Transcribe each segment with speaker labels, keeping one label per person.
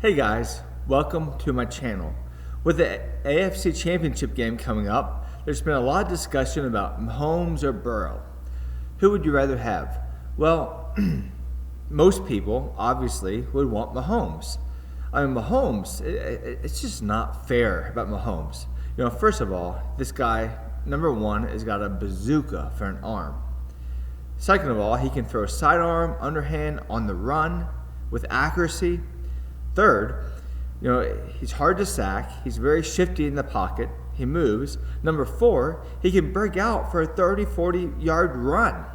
Speaker 1: Hey guys, welcome to my channel. With the AFC Championship game coming up, there's been a lot of discussion about Mahomes or Burrow. Who would you rather have? Well, most people obviously would want Mahomes. Mahomes, it's just not fair about Mahomes. First of all, this guy, number one, has got a bazooka for an arm. Second of all, he can throw sidearm, underhand, on the run with accuracy. Third, he's hard to sack. He's very shifty in the pocket. He moves. Number four, he can break out for a 30, 40-yard run.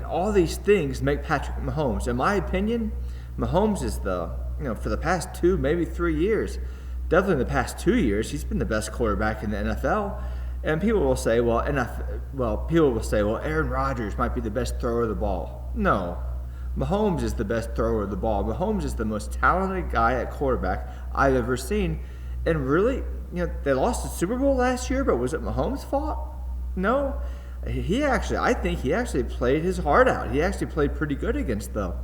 Speaker 1: All these things make Patrick Mahomes. In my opinion, Mahomes is for the past 2, maybe 3 years, definitely the past 2 years, he's been the best quarterback in the NFL. And people will say, Aaron Rodgers might be the best thrower of the ball. No. Mahomes is the best thrower of the ball. Mahomes is the most talented guy at quarterback I've ever seen. And really, they lost the Super Bowl last year, but was it Mahomes' fault? No. I think he actually played his heart out. He actually played pretty good against the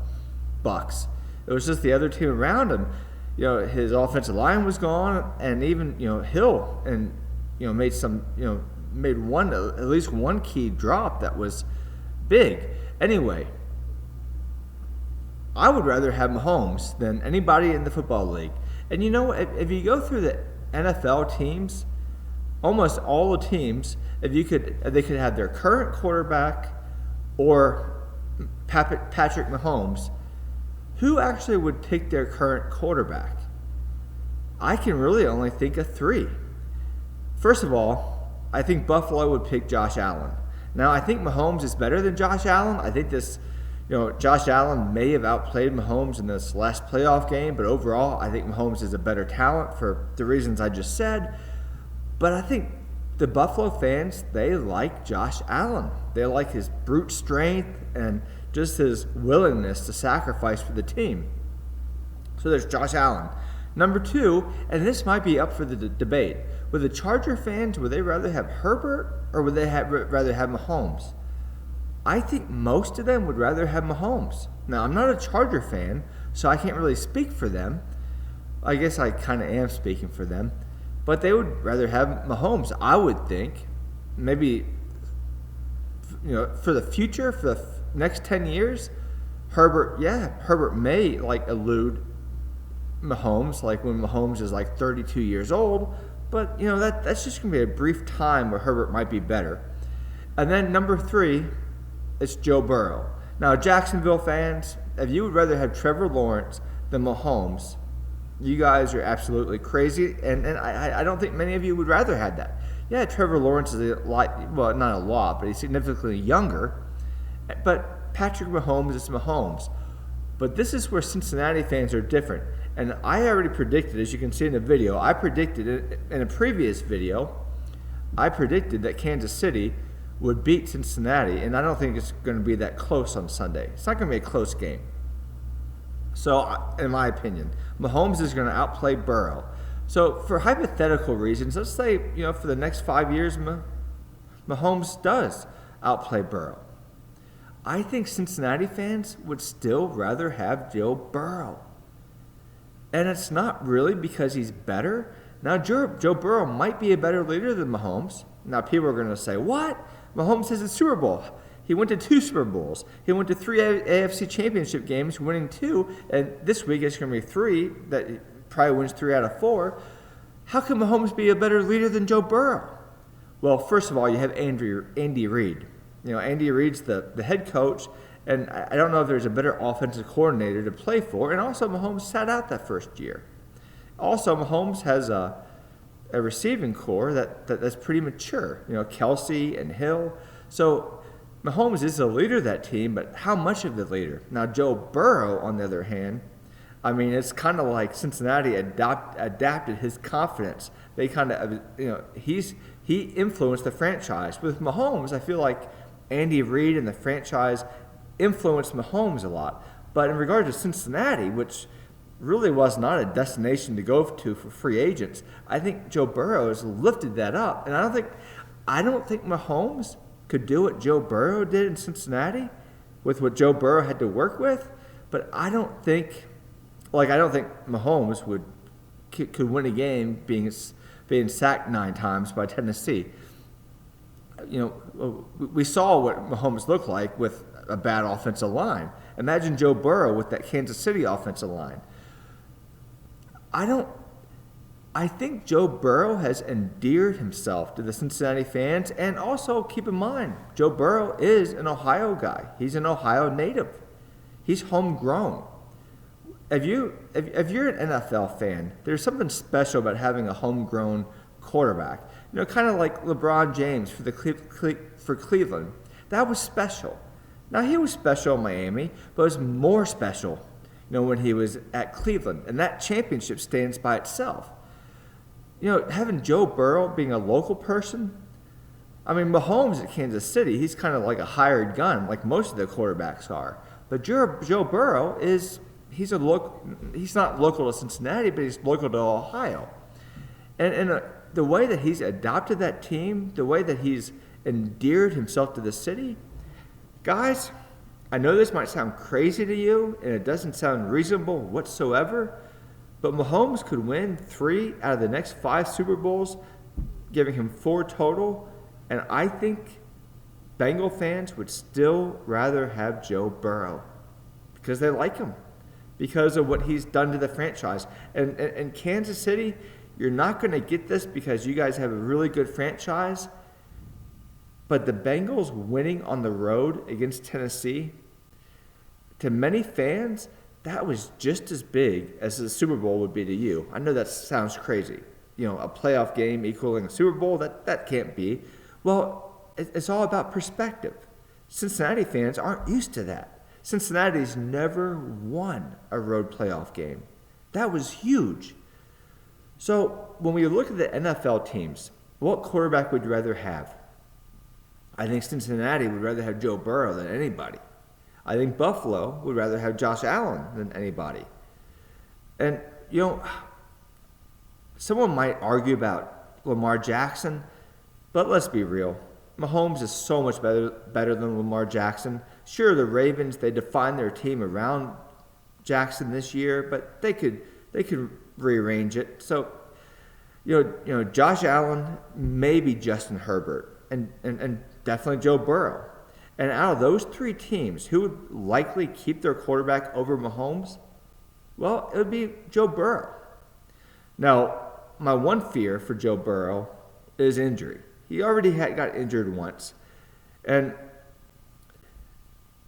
Speaker 1: Bucs. It was just the other team around him. His offensive line was gone, and even Hill made at least one key drop that was big. Anyway, I would rather have Mahomes than anybody in the football league. And if you go through the NFL teams, almost all the teams, they could have their current quarterback or Patrick Mahomes, who actually would pick their current quarterback? I can really only think of three. First of all, I think Buffalo would pick Josh Allen. Now, I think Mahomes is better than Josh Allen. I think Josh Allen may have outplayed Mahomes in this last playoff game, but overall, I think Mahomes is a better talent for the reasons I just said. But I think the Buffalo fans, they like Josh Allen. They like his brute strength and just his willingness to sacrifice for the team. So there's Josh Allen. Number two, and this might be up for the debate, would the Charger fans, would they rather have Herbert or would they rather have Mahomes? I think most of them would rather have Mahomes. Now, I'm not a Charger fan, so I can't really speak for them. I guess I kind of am speaking for them. But they would rather have Mahomes, I would think. Maybe, for the future, for the next 10 years, Herbert may, elude Mahomes, when Mahomes is, 32 years old. But, that's just going to be a brief time where Herbert might be better. And then number three, it's Joe Burrow. Now, Jacksonville fans, if you would rather have Trevor Lawrence than Mahomes, you guys are absolutely crazy, and I don't think many of you would rather have that. Yeah, Trevor Lawrence is not a lot, but he's significantly younger. But Patrick Mahomes is Mahomes. But this is where Cincinnati fans are different. And I already predicted, as you can see in the video, in a previous video, I predicted that Kansas City would beat Cincinnati, and I don't think it's going to be that close on Sunday. It's not going to be a close game. So, in my opinion, Mahomes is going to outplay Burrow. So, for hypothetical reasons, let's say, for the next 5 years, Mahomes does outplay Burrow. I think Cincinnati fans would still rather have Joe Burrow. And it's not really because he's better. Now, Joe Burrow might be a better leader than Mahomes. Now, people are going to say, what? Mahomes has a Super Bowl. He went to 2 Super Bowls. He went to 3 AFC Championship games, winning 2. And this week it's going to be 3, that he probably wins 3 out of 4. How can Mahomes be a better leader than Joe Burrow? Well, first of all, you have Andy Reid. Andy Reid's the head coach, and I don't know if there's a better offensive coordinator to play for. And also, Mahomes sat out that first year. Also, Mahomes has a receiving core that's pretty mature. Kelsey and Hill. So Mahomes is the leader of that team, but how much of the leader? Now, Joe Burrow, on the other hand, it's kind of like Cincinnati adapted his confidence. They kind of, he influenced the franchise. With Mahomes, I feel like Andy Reid and the franchise influenced Mahomes a lot. But in regard to Cincinnati, which really was not a destination to go to for free agents, I think Joe Burrow has lifted that up. And I don't think Mahomes could do what Joe Burrow did in Cincinnati with what Joe Burrow had to work with. But I don't think Like, I don't think Mahomes could win a game being sacked 9 times by Tennessee. We saw what Mahomes looked like with a bad offensive line. Imagine Joe Burrow with that Kansas City offensive line. I think Joe Burrow has endeared himself to the Cincinnati fans, and also keep in mind, Joe Burrow is an Ohio guy. He's an Ohio native. He's homegrown. If you're an NFL fan, there's something special about having a homegrown quarterback. Kind of like LeBron James for Cleveland. That was special. Now, he was special in Miami, but it was more special, when he was at Cleveland. And that championship stands by itself. Having Joe Burrow being a local person, Mahomes at Kansas City, he's kind of like a hired gun, like most of the quarterbacks are. But Joe Burrow he's not local to Cincinnati, but he's local to Ohio. And the way that he's adopted that team, the way that he's endeared himself to the city, guys, I know this might sound crazy to you, and it doesn't sound reasonable whatsoever, but Mahomes could win 3 out of the next 5 Super Bowls, giving him 4 total, and I think Bengal fans would still rather have Joe Burrow because they like him, because of what he's done to the franchise. And Kansas City, you're not going to get this because you guys have a really good franchise, but the Bengals winning on the road against Tennessee, to many fans, that was just as big as the Super Bowl would be to you. I know that sounds crazy. A playoff game equaling a Super Bowl, that can't be. Well, it's all about perspective. Cincinnati fans aren't used to that. Cincinnati's never won a road playoff game. That was huge. So when we look at the NFL teams, what quarterback would you rather have? I think Cincinnati would rather have Joe Burrow than anybody. I think Buffalo would rather have Josh Allen than anybody. And, someone might argue about Lamar Jackson, but let's be real. Mahomes is so much better than Lamar Jackson. Sure, the Ravens, they defined their team around Jackson this year, but they could rearrange it. So, Josh Allen, maybe Justin Herbert, and definitely Joe Burrow. And out of those 3 teams, who would likely keep their quarterback over Mahomes? Well, it would be Joe Burrow. Now, my one fear for Joe Burrow is injury. He already got injured once. And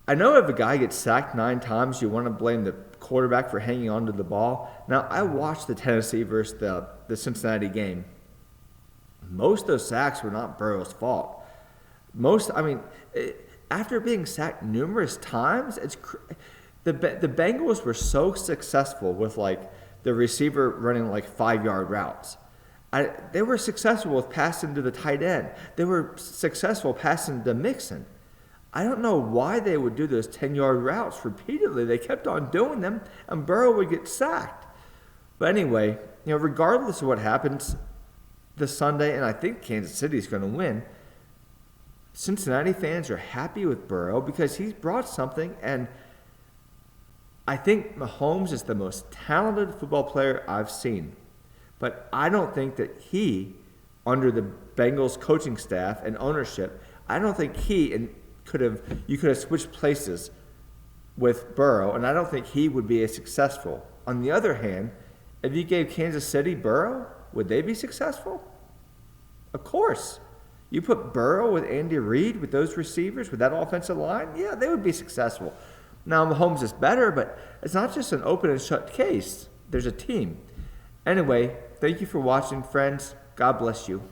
Speaker 1: I know if a guy gets sacked 9 times, you want to blame the quarterback for hanging on to the ball. Now, I watched the Tennessee versus the Cincinnati game. Most of those sacks were not Burrow's fault. After being sacked numerous times, the Bengals were so successful with the receiver running 5-yard routes. They were successful with passing to the tight end. They were successful passing to Mixon. I don't know why they would do those 10-yard routes repeatedly. They kept on doing them, and Burrow would get sacked. But anyway, regardless of what happens this Sunday, and I think Kansas City is going to win, Cincinnati fans are happy with Burrow because he's brought something, and I think Mahomes is the most talented football player I've seen. But I don't think that he, under the Bengals coaching staff and ownership, I don't think you could have switched places with Burrow, and I don't think he would be as successful. On the other hand, if you gave Kansas City Burrow, would they be successful? Of course. You put Burrow with Andy Reid, with those receivers, with that offensive line, yeah, they would be successful. Now, Mahomes is better, but it's not just an open and shut case. There's a team. Anyway, thank you for watching, friends. God bless you.